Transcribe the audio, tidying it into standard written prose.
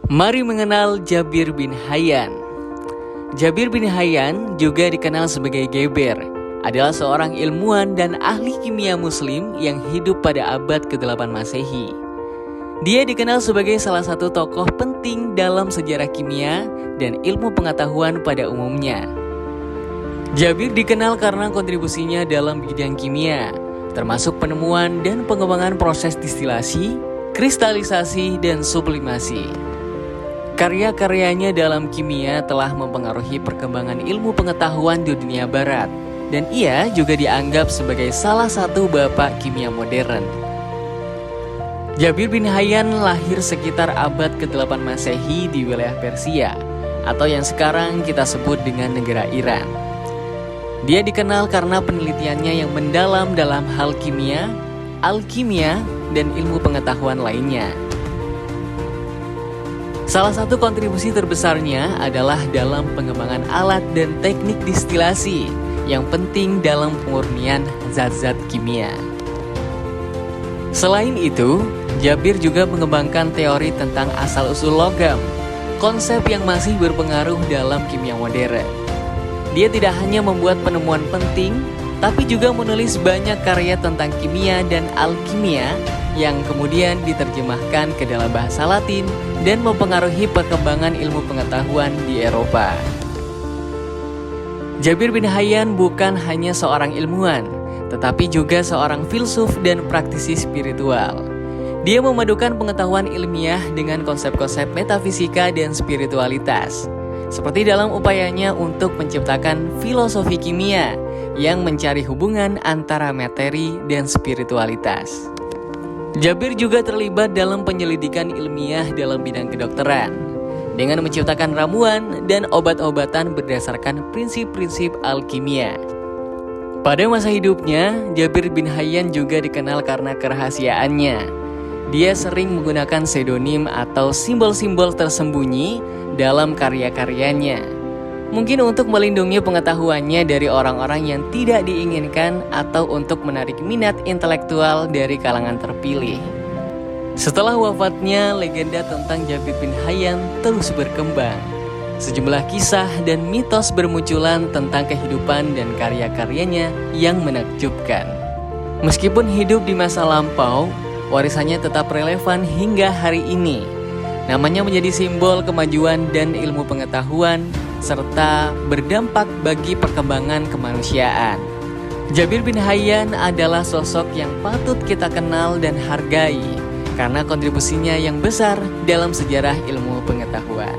Mari mengenal Jabir bin Hayyan. Jabir bin Hayyan juga dikenal sebagai Geber, adalah seorang ilmuwan dan ahli kimia muslim yang hidup pada abad ke-8 Masehi. Dia dikenal sebagai salah satu tokoh penting dalam sejarah kimia dan ilmu pengetahuan pada umumnya. Jabir dikenal karena kontribusinya dalam bidang kimia, termasuk penemuan dan pengembangan proses distilasi, kristalisasi, dan sublimasi. Karya-karyanya dalam kimia telah mempengaruhi perkembangan ilmu pengetahuan di dunia barat, dan ia juga dianggap sebagai salah satu bapak kimia modern. Jabir bin Hayyan lahir sekitar abad ke-8 Masehi di wilayah Persia, atau yang sekarang kita sebut dengan negara Iran. Dia dikenal karena penelitiannya yang mendalam dalam hal kimia, alkimia, dan ilmu pengetahuan lainnya. Salah satu kontribusi terbesarnya adalah dalam pengembangan alat dan teknik distilasi yang penting dalam pemurnian zat-zat kimia. Selain itu, Jabir juga mengembangkan teori tentang asal-usul logam, konsep yang masih berpengaruh dalam kimia modern. Dia tidak hanya membuat penemuan penting, tapi juga menulis banyak karya tentang kimia dan alkimia yang kemudian diterjemahkan ke dalam bahasa Latin dan mempengaruhi perkembangan ilmu pengetahuan di Eropa. Jabir bin Hayyan bukan hanya seorang ilmuwan, tetapi juga seorang filsuf dan praktisi spiritual. Dia memadukan pengetahuan ilmiah dengan konsep-konsep metafisika dan spiritualitas, seperti dalam upayanya untuk menciptakan filosofi kimia yang mencari hubungan antara materi dan spiritualitas. Jabir juga terlibat dalam penyelidikan ilmiah dalam bidang kedokteran, dengan menciptakan ramuan dan obat-obatan berdasarkan prinsip-prinsip alkimia. Pada masa hidupnya, Jabir bin Hayyan juga dikenal karena kerahasiaannya. Dia sering menggunakan pseudonim atau simbol-simbol tersembunyi dalam karya-karyanya. Mungkin untuk melindungi pengetahuannya dari orang-orang yang tidak diinginkan atau untuk menarik minat intelektual dari kalangan terpilih. Setelah wafatnya, legenda tentang Jabir bin Hayyan terus berkembang. Sejumlah kisah dan mitos bermunculan tentang kehidupan dan karya-karyanya yang menakjubkan. Meskipun hidup di masa lampau, warisannya tetap relevan hingga hari ini. Namanya menjadi simbol kemajuan dan ilmu pengetahuan, serta berdampak bagi perkembangan kemanusiaan. Jabir bin Hayyan adalah sosok yang patut kita kenal dan hargai, karena kontribusinya yang besar dalam sejarah ilmu pengetahuan.